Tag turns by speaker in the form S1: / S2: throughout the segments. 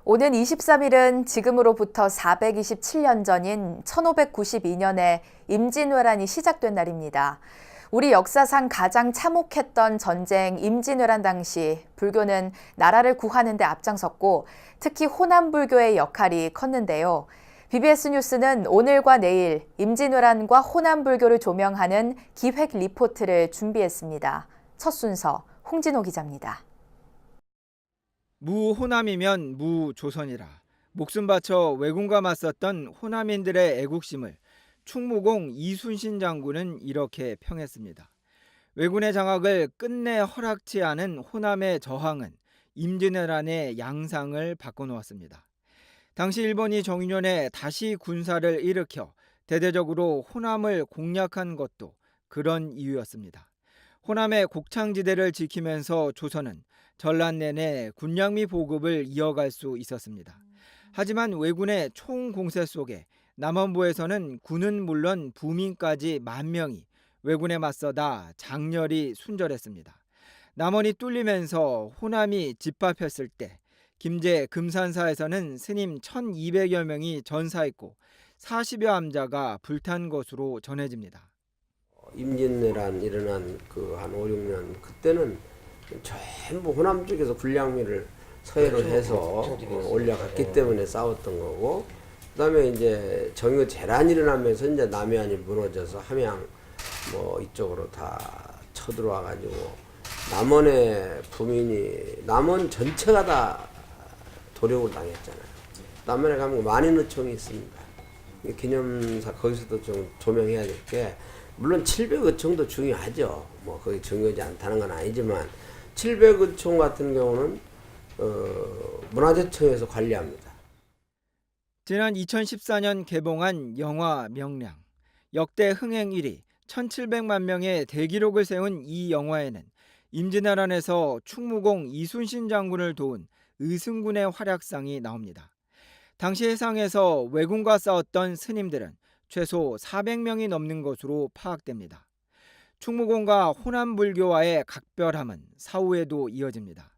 S1: 오는 23일은 지금으로부터 427년 전인 1592년에 임진왜란이 시작된 날입니다. 우리 역사상 가장 참혹했던 전쟁 임진왜란 당시 불교는 나라를 구하는 데 앞장섰고 특히 호남불교의 역할이 컸는데요. BBS 뉴스는 오늘과 내일 임진왜란과 호남불교를 조명하는 기획 리포트를 준비했습니다. 첫 순서 홍진호 기자입니다.
S2: 무호남이면 무조선이라 목숨 바쳐 왜군과 맞섰던 호남인들의 애국심을 충무공 이순신 장군은 이렇게 평했습니다. 왜군의 장악을 끝내 허락치 않은 호남의 저항은 임진왜란의 양상을 바꿔놓았습니다. 당시 일본이 정유년에 다시 군사를 일으켜 대대적으로 호남을 공략한 것도 그런 이유였습니다. 호남의 곡창지대를 지키면서 조선은 전란 내내 군량미 보급을 이어갈 수 있었습니다. 하지만 왜군의 총공세 속에 남원부에서는 군은 물론 부민까지 10,000명이 왜군에 맞서다 장렬히 순절했습니다. 남원이 뚫리면서 호남이 집합했을 때 김제 금산사에서는 스님 1,200여 명이 전사했고 40여 암자가 불탄 것으로 전해집니다.
S3: 임진왜란 일어난 그 한 5, 6년 그때는 전부 호남 쪽에서 군량미를 서해로 해서 올려갔기 때문에 싸웠던 거고, 그다음에 이제 정유 재란이 일어나면서 이제 남해안이 무너져서 함양 뭐 이쪽으로 다 쳐들어와 가지고 남원의 부민이 남원 전체가 다 도륙을 당했잖아요. 남원에 가면 만인의총이 있습니다. 기념사 거기서도 좀 조명해야 될 게, 물론 700의총도 중요하죠. 뭐 거기 중요하지 않다는 건 아니지만 700의총 같은 경우는 문화재청에서 관리합니다.
S2: 지난 2014년 개봉한 영화 명량, 역대 흥행 1위 1,700만 명의 대기록을 세운 이 영화에는 임진왜란에서 충무공 이순신 장군을 도운 의승군의 활약상이 나옵니다. 당시 해상에서 왜군과 싸웠던 스님들은 최소 400명이 넘는 것으로 파악됩니다. 충무공과 호남불교와의 각별함은 사후에도 이어집니다.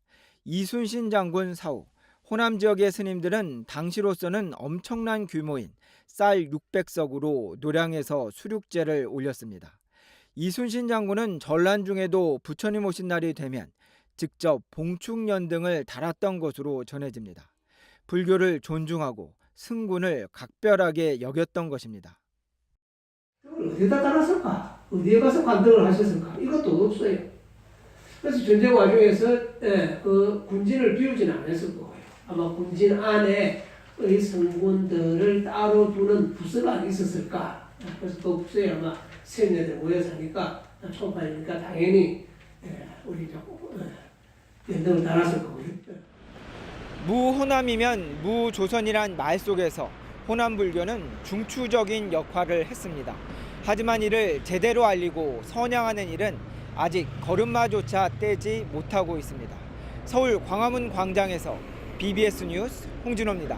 S2: 이순신 장군 사후, 호남 지역의 스님들은 당시로서는 엄청난 규모인 쌀 600석으로 노량에서 수륙제를 올렸습니다. 이순신 장군은 전란 중에도 부처님 오신 날이 되면 직접 봉축연 등을 달았던 것으로 전해집니다. 불교를 존중하고 승군을 각별하게 여겼던 것입니다.
S4: 어디다 달았을까? 어디에 가서 관등을 하셨을까? 이것도 없어요. 그래서 전쟁 와중에서 그 군진을 비우지는 않았을 거예요. 아마 군진 안에 승군들을 따로 두는 부서가 있었을까? 그래서 그 부서에 아마 세력들 모여서 하니까 총파이니까 당연히 우리 연등을 달았을 거고요.
S2: 무호남이면 무조선이란 말 속에서 호남불교는 중추적인 역할을 했습니다. 하지만 이를 제대로 알리고 선양하는 일은 아직 걸음마조차 떼지 못하고 있습니다. 서울 광화문 광장에서 BBS 뉴스 홍진호입니다.